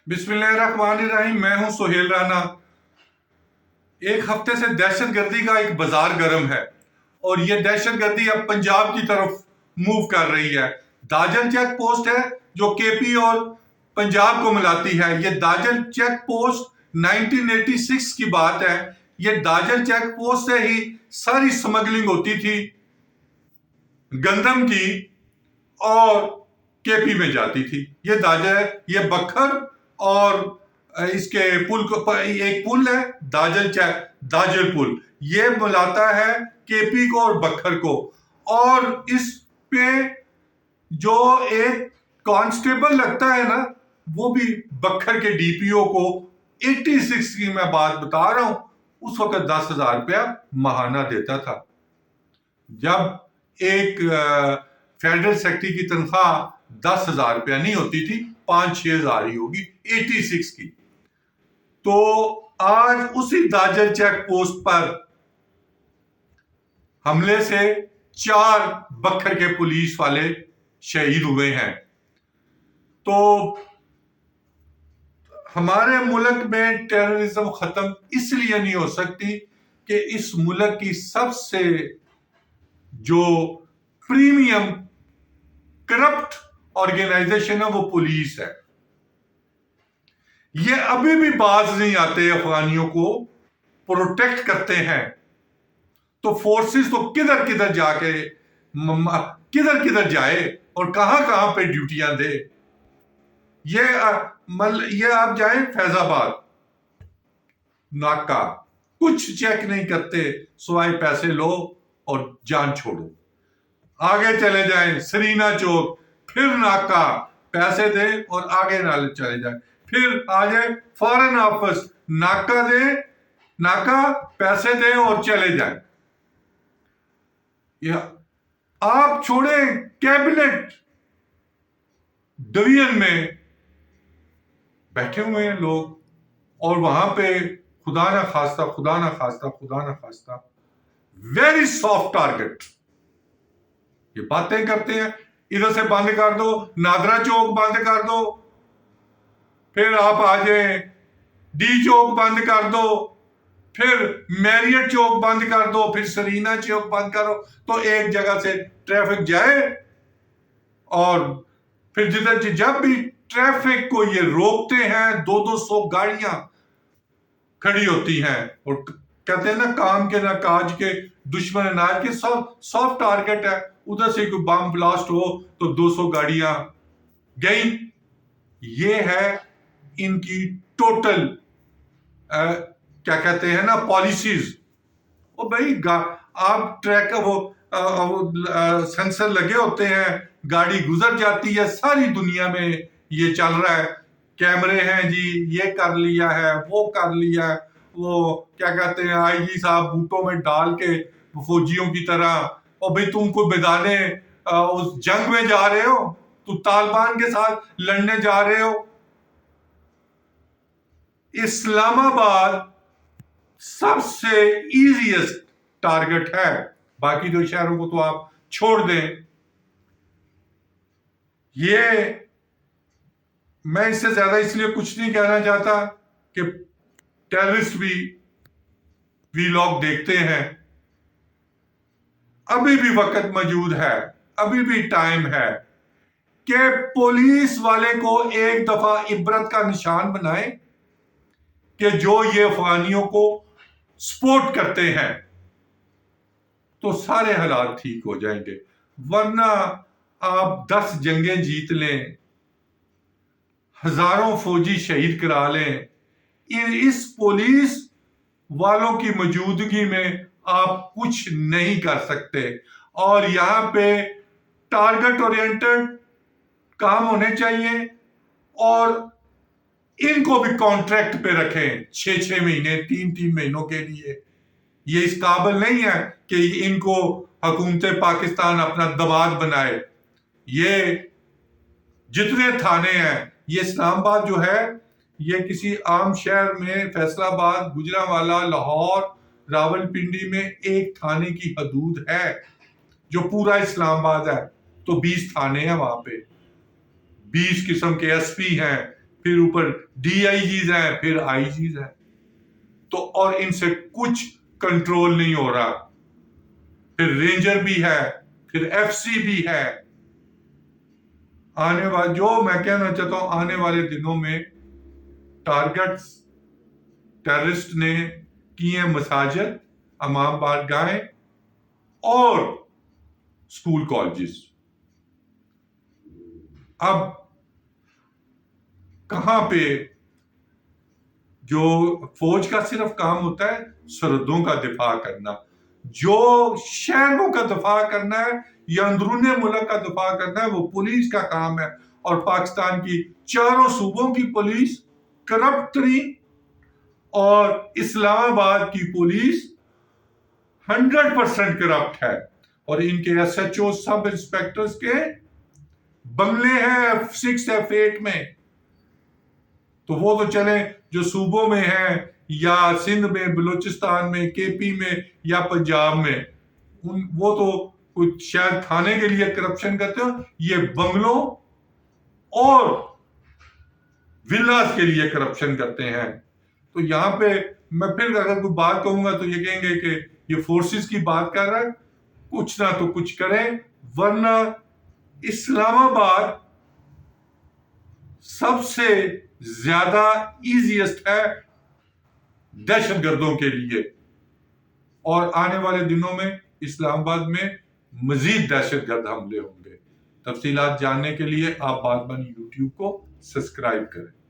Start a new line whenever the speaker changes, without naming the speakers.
बिस्मिल्लाहिर्रहमानिर्रहीम। मैं हूं सोहेल राना। एक हफ्ते से दहशतगर्दी का एक बाजार गर्म है और ये दहशतगर्दी अब पंजाब की तरफ मूव कर रही है। दाजल चेक पोस्ट है जो केपी और पंजाब को मिलाती है। ये दाजल चेक पोस्ट 1986 की बात है। ये दाजल चेक पोस्ट से ही सारी स्मगलिंग होती थी गंदम की और केपी में जाती थी। ये दाजल है, ये बखर और इसके पुल को, एक पुल है दाजल पुल, ये मिलाता है केपी को और बखर को। और इस पे जो एक कांस्टेबल लगता है ना, वो भी बखर के डीपीओ को 86 की मैं बात बता रहा हूं, उस वक्त 10,000 रुपया महाना देता था। जब एक फेडरल सेक्रेटरी की तनख्वाह 10,000 रुपया नहीं होती थी, 5-6 हजार ही होगी 86 की। तो आज उसी दाजल चेक पोस्ट पर हमले से 4 बखर के पुलिस वाले शहीद हुए हैं। तो हमारे मुल्क में टेररिज्म खत्म इसलिए नहीं हो सकती कि इस मुल्क की सबसे जो प्रीमियम करप्ट ऑर्गेनाइजेशन है वो पुलिस है। ये अभी भी बाज नहीं आते, अफगानियों को प्रोटेक्ट करते हैं। तो फोर्सेस तो किधर किधर जाके किधर किधर जाए और कहां कहां पे ड्यूटियां दे। ये आप जाए फैजाबाद, नाका कुछ चेक नहीं करते, सिवाय पैसे लो और जान छोड़ो। आगे चले जाएं सरीना चौक, फिर नाका, पैसे दे और आगे नाले चले जाए। फिर आ जाए फॉरेन ऑफिस, नाका पैसे दे और चले जाए। आप छोड़े कैबिनेट डिवीजन में बैठे हुए हैं लोग, और वहां पे खुदा ना खास्ता वेरी सॉफ्ट टारगेट ये बातें करते हैं। इधर से बंद कर दो, नादरा चौक बंद कर दो, फिर आप आ जाए डी चौक बंद कर दो, फिर मैरियट चौक बंद कर दो, फिर सरीना चौक बंद करो, तो एक जगह से ट्रैफिक जाए। और फिर जिधर जब भी ट्रैफिक को ये रोकते हैं, 200 गाड़ियां खड़ी होती हैं और कहते हैं ना, काम के ना काज के, दुश्मन अनाज के। सॉफ्ट टारगेट है। उधर से कोई बम ब्लास्ट हो तो 200 गाड़ियां गई। ये है इनकी टोटल क्या कहते हैं ना, पॉलिसीज। ओ भाई, आप ट्रैक वो सेंसर लगे होते हैं, गाड़ी गुजर जाती है, सारी दुनिया में ये चल रहा है। कैमरे हैं जी, ये कर लिया है, वो कर लिया है, वो क्या कहते हैं, आईजी साहब बूटों में डाल के फौजियों की तरह। और भाई, तुम कोई मैदाने उस जंग में जा रहे हो, तुम तालिबान के साथ लड़ने जा रहे हो। इस्लामाबाद सबसे इजीएस्ट टारगेट है, बाकी दो शहरों को तो आप छोड़ दें। ये मैं इससे ज्यादा इसलिए कुछ नहीं कहना चाहता कि टेररिस्ट भी वीलॉग देखते हैं। अभी भी वक्त मौजूद है, अभी भी टाइम है कि पुलिस वाले को एक दफा इबरत का निशान बनाएं कि जो ये अफगानियों को सपोर्ट करते हैं, तो सारे हालात ठीक हो जाएंगे। वरना आप 10 जंगें जीत लें, हजारों फौजी शहीद करा लें, इस पुलिस वालों की मौजूदगी में आप कुछ नहीं कर सकते। और यहां पे टारगेट ओरिएंटेड काम होने चाहिए, और इनको भी कॉन्ट्रैक्ट पे रखें 6-6 महीने, 3-3 महीनों के लिए। ये इस काबिल नहीं है कि इनको हुकूमत पाकिस्तान अपना दमाद बनाए। ये जितने थाने हैं, ये इस्लामाबाद जो है, ये किसी आम शहर में फैसलाबाद, गुजरांवाला, लाहौर, रावलपिंडी में एक थाने की हदूद है। जो पूरा इस्लामाबाद है तो 20 थाने हैं, वहां पे 20 किस्म के एसपी हैं, फिर ऊपर DIGs हैं, फिर IGs हैं, तो और इनसे कुछ कंट्रोल नहीं हो रहा। फिर रेंजर भी है, फिर FC भी है। आने वाले, जो मैं कहना चाहता हूं, आने वाले दिनों में टारगेट्स टेररिस्ट ने किए मसाजिद, अमाम बारगाहें और स्कूल कॉलेजेस। अब कहां पे जो फौज का सिर्फ काम होता है सरहदों का दिफा करना, जो शहरों का दफा करना है या अंदरूनी मुल्क का दफा करना है, वो पुलिस का काम है। और पाकिस्तान की चारों सूबों की पुलिस करप्ट तरीन, और इस्लामाबाद की पुलिस 100% करप्ट है। और इनके SHO सब इंस्पेक्टर्स के बंगले हैं F6 F8 में। तो वो तो चले जो सूबों में है, या सिंध में, बलूचिस्तान में, KP में या पंजाब में, वो तो कुछ शायद खाने के लिए करप्शन करते हो। ये बंगलों और विलास के लिए करप्शन करते हैं। तो यहां पे मैं फिर अगर कोई बात कहूंगा तो ये कहेंगे कि ये फोर्सेस की बात कर रहा है, कुछ ना तो कुछ करें, वरना इस्लामाबाद सबसे ज्यादा इजीएस्ट है दहशतगर्दों के लिए। और आने वाले दिनों में इस्लामाबाद में मजीद दहशतगर्द हमले होंगे। तफसीलात जानने के लिए आप बात बनी YouTube को सब्सक्राइब करें।